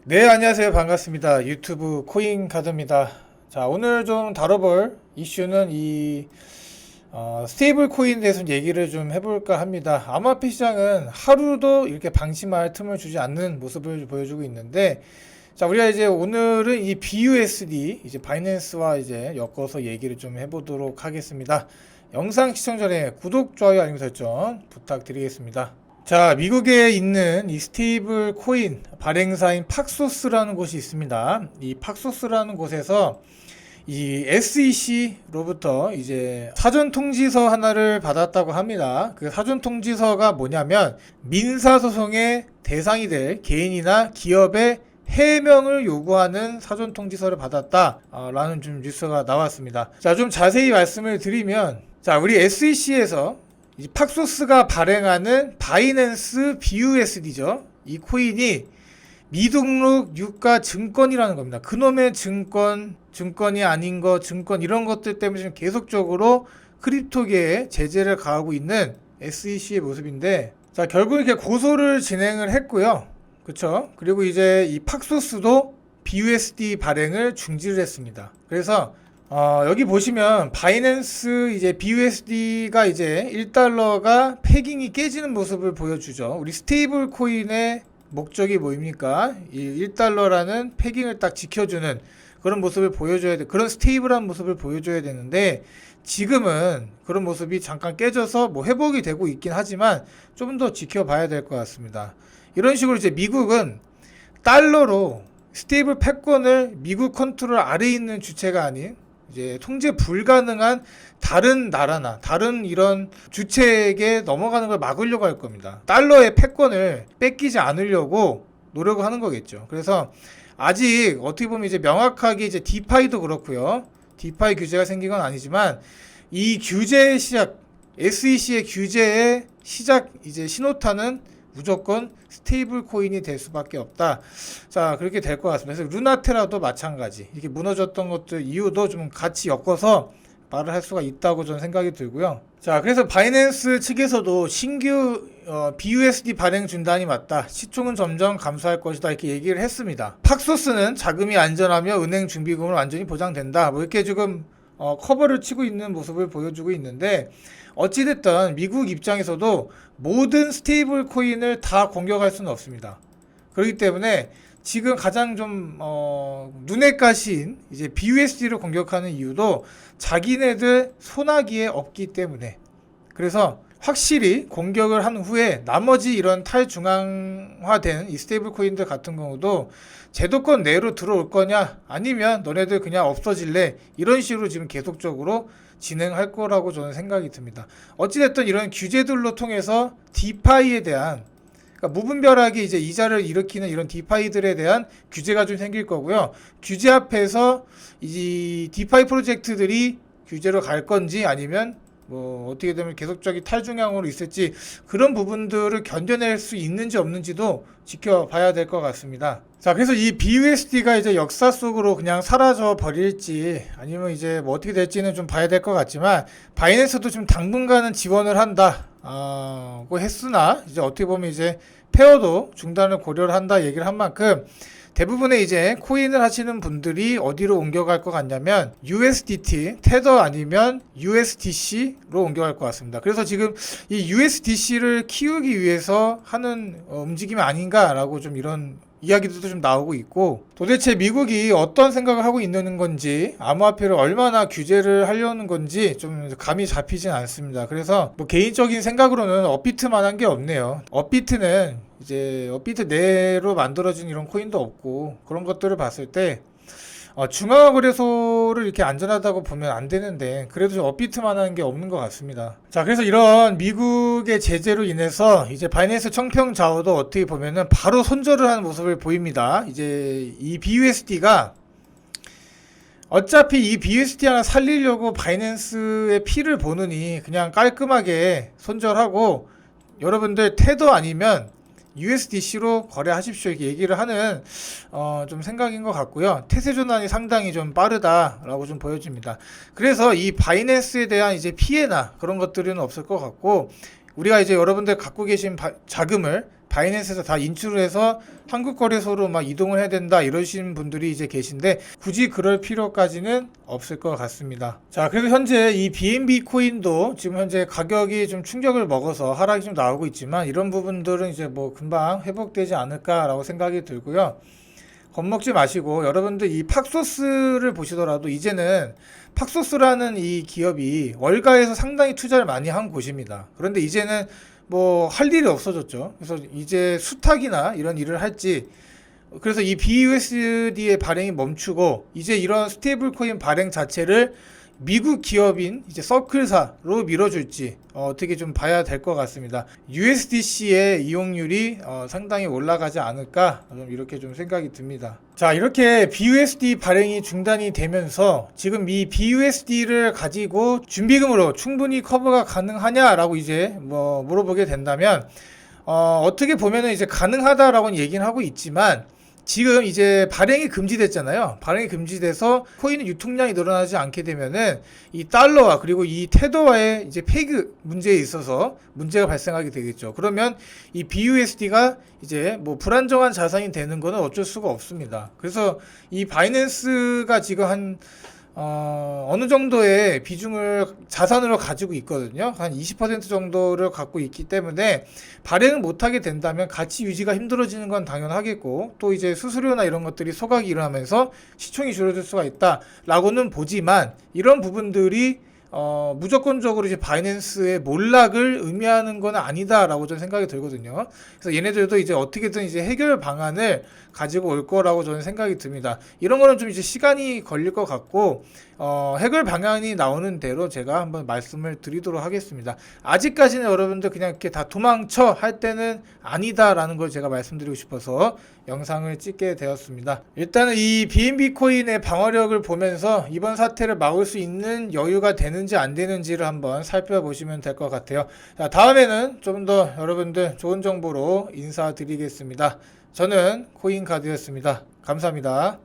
네, 안녕하세요. 반갑습니다. 유튜브 코인카드입니다. 자, 오늘 좀 다뤄볼 이슈는 스테이블 코인에 대해서 얘기를 좀 해볼까 합니다. 암호화폐 시장은 하루도 이렇게 방심할 틈을 주지 않는 모습을 보여주고 있는데, 자, 우리가 이제 오늘은 이 BUSD, 이제 바이낸스와 이제 엮어서 얘기를 좀 해보도록 하겠습니다. 영상 시청 전에 구독, 좋아요, 알림 설정 부탁드리겠습니다. 자, 미국에 있는 이 스테이블 코인 발행사인 팍소스라는 곳이 있습니다. 이 팍소스라는 곳에서 이 SEC로부터 이제 사전 통지서 하나를 받았다고 합니다. 그 사전 통지서가 뭐냐면 민사소송의 대상이 될 개인이나 기업의 해명을 요구하는 사전 통지서를 받았다라는 좀 뉴스가 나왔습니다. 자, 좀 자세히 말씀을 드리면, 자, 우리 SEC에서 이 팍소스가 발행하는 바이낸스 BUSD죠. 이 코인이 미등록 유가 증권이라는 겁니다. 그놈의 증권이 아닌 거, 증권 이런 것들 때문에 지금 계속적으로 크립토계에 제재를 가하고 있는 SEC의 모습인데, 자, 결국 이렇게 고소를 진행을 했고요. 그쵸? 그리고 이제 이 팍소스도 BUSD 발행을 중지를 했습니다. 그래서 여기 보시면 바이낸스 이제 BUSD가 이제 1달러가 패깅이 깨지는 모습을 보여주죠. 우리 스테이블 코인의 목적이 뭐입니까? 이 1달러라는 패깅을 딱 지켜주는 그런 모습을 보여줘야 돼. 그런 스테이블한 모습을 보여줘야 되는데, 지금은 그런 모습이 잠깐 깨져서 뭐 회복이 되고 있긴 하지만 좀 더 지켜봐야 될 것 같습니다. 이런 식으로 이제 미국은 달러로 스테이블 패권을 미국 컨트롤 아래에 있는 주체가 아닌 이제 통제 불가능한 다른 나라나 다른 이런 주체에게 넘어가는 걸 막으려고 할 겁니다. 달러의 패권을 뺏기지 않으려고 노력을 하는 거겠죠. 그래서 아직 어떻게 보면 이제 명확하게 이제 디파이도 그렇고요. 디파이 규제가 생긴 건 아니지만 이 규제의 시작, SEC의 규제의 시작 이제 신호탄은 무조건 스테이블 코인이 될 수밖에 없다. 자, 그렇게 될 것 같습니다. 그래서 루나테라도 마찬가지. 이렇게 무너졌던 것들 이유도 좀 같이 엮어서 말을 할 수가 있다고 저는 생각이 들고요. 자, 그래서 바이낸스 측에서도 신규 BUSD 발행 중단이 맞다. 시총은 점점 감소할 것이다. 이렇게 얘기를 했습니다. 팍소스는 자금이 안전하며 은행 준비금은 완전히 보장된다. 뭐 이렇게 지금 커버를 치고 있는 모습을 보여주고 있는데, 어찌됐든 미국 입장에서도 모든 스테이블 코인을 다 공격할 수는 없습니다. 그렇기 때문에 지금 가장 좀 눈에 가신 이제 BUSD를 공격하는 이유도 자기네들 손아귀에 없기 때문에, 그래서 확실히 공격을 한 후에 나머지 이런 탈중앙화된 이 스테이블 코인들 같은 경우도 제도권 내로 들어올 거냐 아니면 너네들 그냥 없어질래, 이런 식으로 지금 계속적으로 진행할 거라고 저는 생각이 듭니다. 어찌됐든 이런 규제들로 통해서 디파이에 대한, 그러니까 무분별하게 이제 이자를 일으키는 이런 디파이들에 대한 규제가 좀 생길 거고요. 규제 앞에서 이 디파이 프로젝트들이 규제로 갈 건지 아니면 뭐 어떻게 되면 계속적인 탈중앙으로 있을지, 그런 부분들을 견뎌낼 수 있는지 없는지도 지켜봐야 될 것 같습니다. 자, 그래서 이 BUSD가 이제 역사 속으로 그냥 사라져 버릴지 아니면 이제 뭐 어떻게 될지는 좀 봐야 될 것 같지만, 바이낸스도 좀 당분간은 지원을 한다 고 했으나, 이제 어떻게 보면 이제 페어도 중단을 고려를 한다 얘기를 한 만큼 대부분의 이제 코인을 하시는 분들이 어디로 옮겨갈 것 같냐면 USDT, 테더 아니면 USDC로 옮겨갈 것 같습니다. 그래서 지금 이 USDC를 키우기 위해서 하는 움직임이 아닌가라고 좀 이런 이야기들도 좀 나오고 있고, 도대체 미국이 어떤 생각을 하고 있는 건지, 암호화폐를 얼마나 규제를 하려는 건지 좀 감이 잡히진 않습니다. 그래서 뭐 개인적인 생각으로는 업비트만한 게 없네요. 업비트는 이제 업비트 내로 만들어진 이런 코인도 없고, 그런 것들을 봤을 때 중앙화 거래소를 이렇게 안전하다고 보면 안 되는데, 그래도 좀 업비트만한 게 없는 것 같습니다. 자, 그래서 이런 미국의 제재로 인해서 이제 바이낸스 청평자오도 어떻게 보면은 바로 손절을 하는 모습을 보입니다. 이제 이 BUSD가 어차피 이 BUSD 하나 살리려고 바이낸스의 피를 보느니 그냥 깔끔하게 손절하고 여러분들 테더 아니면 USDC로 거래하십시오 이렇게 얘기를 하는 좀 생각인 것 같고요. 태세 전환이 상당히 좀 빠르다라고 좀 보여집니다. 그래서 이 바이낸스에 대한 이제 피해나 그런 것들은 없을 것 같고, 우리가 이제 여러분들 갖고 계신 자금을 바이낸스에서 다 인출을 해서 한국 거래소로 막 이동을 해야 된다 이러신 분들이 이제 계신데 굳이 그럴 필요까지는 없을 것 같습니다. 자, 그래서 현재 이 BNB 코인도 지금 현재 가격이 좀 충격을 먹어서 하락이 좀 나오고 있지만 이런 부분들은 이제 뭐 금방 회복되지 않을까라고 생각이 들고요. 겁먹지 마시고 여러분들 이 팍소스를 보시더라도 이제는 팍소스라는 이 기업이 월가에서 상당히 투자를 많이 한 곳입니다. 그런데 이제는 뭐 할 일이 없어졌죠. 그래서 이제 수탁이나 이런 일을 할지, 그래서 이 BUSD의 발행이 멈추고 이제 이런 스테이블 코인 발행 자체를 미국 기업인 이제 서클사로 밀어줄지 어떻게 좀 봐야 될 것 같습니다. USDC의 이용률이 상당히 올라가지 않을까 좀 이렇게 좀 생각이 듭니다. 자, 이렇게 BUSD 발행이 중단이 되면서 지금 이 BUSD를 가지고 준비금으로 충분히 커버가 가능하냐라고 이제 뭐 물어보게 된다면 어떻게 보면은 이제 가능하다라고 얘기는 하고 있지만 지금 이제 발행이 금지됐잖아요. 발행이 금지돼서 코인의 유통량이 늘어나지 않게 되면은 이 달러와 그리고 이 테더와의 이제 페이그 문제에 있어서 문제가 발생하게 되겠죠. 그러면 이 BUSD가 이제 뭐 불안정한 자산이 되는 거는 어쩔 수가 없습니다. 그래서 이 바이낸스가 지금 어느 정도의 비중을 자산으로 가지고 있거든요. 한 20% 정도를 갖고 있기 때문에 발행을 못하게 된다면 가치 유지가 힘들어지는 건 당연하겠고, 또 이제 수수료나 이런 것들이 소각이 일어나면서 시총이 줄어들 수가 있다라고는 보지만, 이런 부분들이 무조건적으로 이제 바이낸스의 몰락을 의미하는 건 아니다라고 저는 생각이 들거든요. 그래서 얘네들도 이제 어떻게든 이제 해결 방안을 가지고 올 거라고 저는 생각이 듭니다. 이런 거는 좀 이제 시간이 걸릴 것 같고, 해결 방안이 나오는 대로 제가 한번 말씀을 드리도록 하겠습니다. 아직까지는 여러분들 그냥 이렇게 다 도망쳐 할 때는 아니다라는 걸 제가 말씀드리고 싶어서 영상을 찍게 되었습니다. 일단은 이 BNB 코인의 방어력을 보면서 이번 사태를 막을 수 있는 여유가 되는지 안 되는지를 한번 살펴보시면 될 것 같아요. 자, 다음에는 좀 더 여러분들 좋은 정보로 인사드리겠습니다. 저는 코인카드였습니다. 감사합니다.